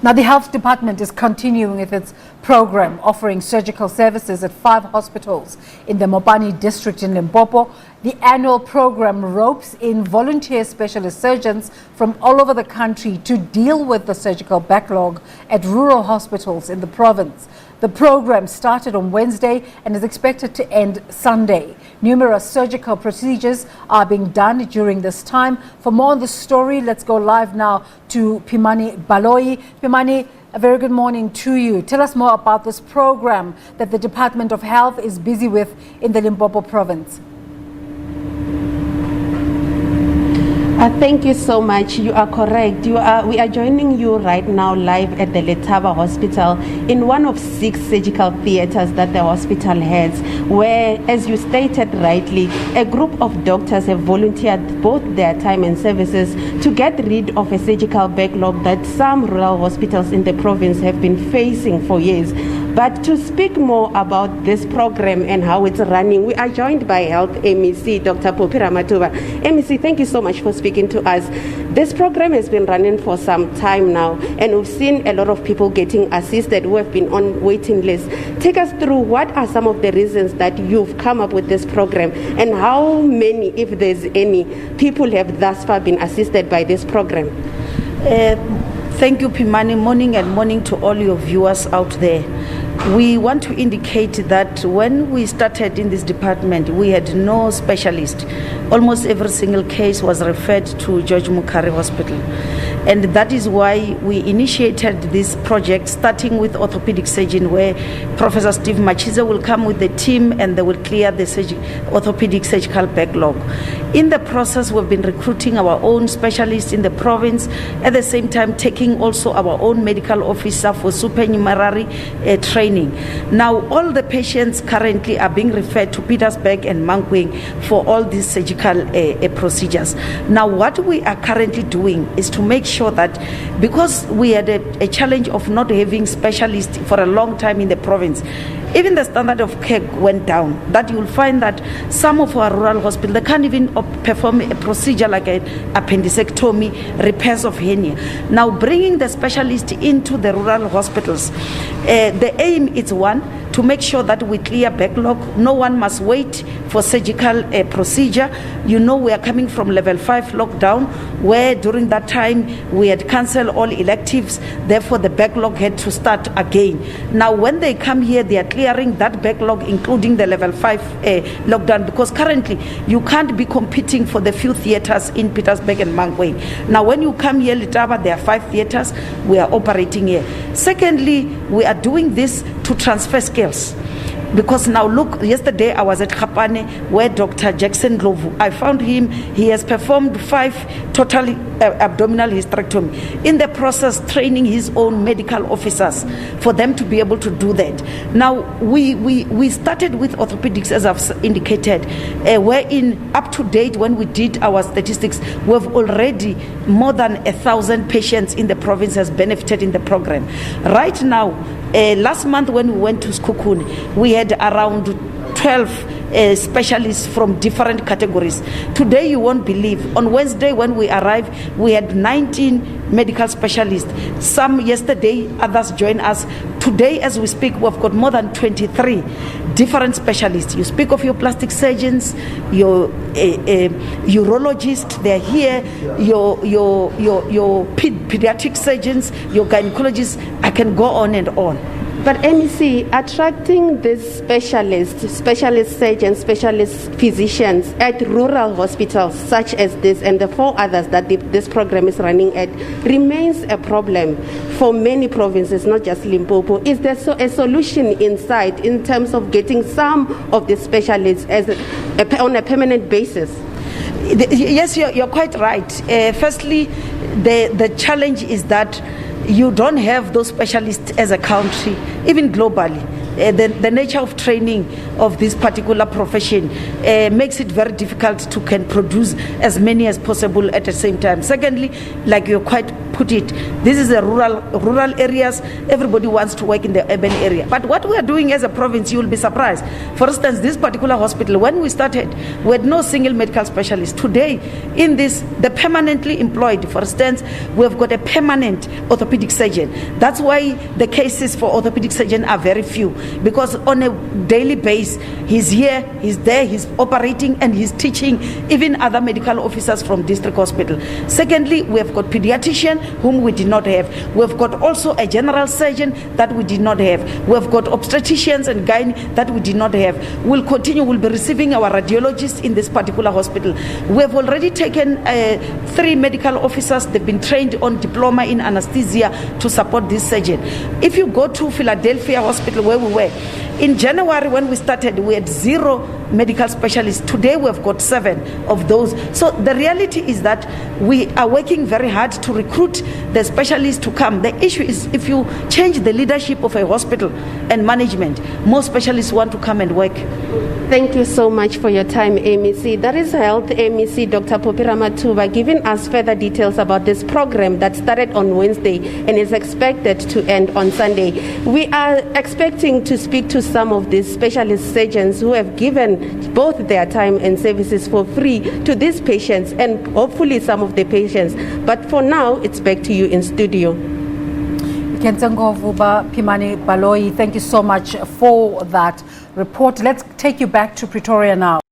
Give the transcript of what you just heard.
Now, the health department is continuing with its program offering surgical services at 5 hospitals in the Mopani District in Limpopo. The annual program ropes in volunteer specialist surgeons from all over the country to deal with the surgical backlog at rural hospitals in the province. The program started on Wednesday and is expected to end Sunday. Numerous surgical procedures are being done during this time. For more on the story, let's go live now to Pimani Baloyi. Pimani, a very good morning to you. Tell us more about this program that the Department of Health is busy with in the Limpopo province. Thank you so much. You are correct. We are joining you right now live at the Letaba Hospital in one of 6 surgical theaters that the hospital has, where, as you stated rightly, a group of doctors have volunteered both their time and services to get rid of a surgical backlog that some rural hospitals in the province have been facing for years. But to speak more about this program and how it's running, we are joined by Health MEC, Dr. Popi Ramatuba. MEC, thank you so much for speaking to us. This program has been running for some time now, and we've seen a lot of people getting assisted who have been on waiting lists. Take us through what are some of the reasons that you've come up with this program, and how many, if there's any, people have thus far been assisted by this program? Thank you, Pimani. Morning to all your viewers out there. We want to indicate that when we started in this department, we had no specialist. Almost every single case was referred to George Mukhari Hospital. And that is why we initiated this project, starting with orthopedic surgeon, where Professor Steve Machiza will come with the team and they will clear the orthopedic surgical backlog. In the process, we've been recruiting our own specialists in the province, at the same time taking also our own medical officer for supernumerary training. Now, all the patients currently are being referred to Pietersburg and Mankweng for all these surgical procedures. Now, what we are currently doing is to make sure that, because we had a challenge of not having specialists for a long time in the province, even the standard of care went down, that you will find that some of our rural hospitals, they can't even perform a procedure like an appendectomy, repairs of hernia. Now, bringing the specialist into the rural hospitals, the aim is one, to make sure that we clear backlog. No one must wait for surgical procedure. You know, we are coming from level 5 lockdown, where during that time we had cancelled all electives, therefore the backlog had to start again. Now, when they come here, they are clearing that backlog, including the level 5 lockdown, because currently you can't be competing for the few theaters in Pietersburg and Mankweng. Now, when you come here, Letaba, there are 5 theaters we are operating here. Secondly, we are doing this to transfer skills. Because now look, yesterday I was at Khapane, where Dr. Jackson Glovu, I found him, he has performed 5 total abdominal hysterectomy, in the process training his own medical officers for them to be able to do that. Now, we started with orthopedics, as I've indicated, wherein up to date, when we did our statistics, we've already more than 1,000 patients in the province has benefited in the program. Right now, last month when we went to Skukuni, we had around 12 specialists from different categories. Today, you won't believe, on Wednesday when we arrived, we had 19 medical specialists. Some yesterday, others joined us. Today, as we speak, we've got more than 23 different specialists. You speak of your plastic surgeons, your urologists, they're here, your pediatric surgeons, your gynecologists. I can go on and on. But MEC, attracting these specialist surgeons, specialist physicians at rural hospitals such as this and the 4 others that this program is running at remains a problem for many provinces, not just Limpopo. Is there a solution in sight in terms of getting some of the specialists on a permanent basis? Yes, you're quite right. Firstly, the challenge is that you don't have those specialists as a country, even globally. The nature of training of this particular profession makes it very difficult to can produce as many as possible at the same time. Secondly, like you're quite put it. This is a rural areas. Everybody wants to work in the urban area. But what we are doing as a province, you will be surprised. For instance, this particular hospital, when we started, we had no single medical specialist. Today, in this, the permanently employed, for instance, we have got a permanent orthopedic surgeon. That's why the cases for orthopedic surgeon are very few, because on a daily basis, he's here, he's there, he's operating, and he's teaching even other medical officers from district hospital. Secondly, we have got pediatrician whom we did not have. We have got also a general surgeon that we did not have. We have got obstetricians and gynae that we did not have. We'll continue, we'll be receiving our radiologists in this particular hospital. We have already taken 3 medical officers. They've been trained on diploma in anesthesia to support this surgeon. If you go to Philadelphia Hospital where we were, in January when we started, we had 0 medical specialists. Today we have got 7 of those. So the reality is that we are working very hard to recruit the specialists to come. The issue is if you change the leadership of a hospital and management, more specialists want to come and work. Thank you so much for your time, MEC. That is Health MEC Dr. Popira Matuba giving us further details about this program that started on Wednesday and is expected to end on Sunday. We are expecting to speak to some of these specialist surgeons who have given both their time and services for free to these patients and hopefully some of the patients. But for now, it's back to you in studio. Pimani Baloyi, thank you so much for that report. Let's take you back to Pretoria now.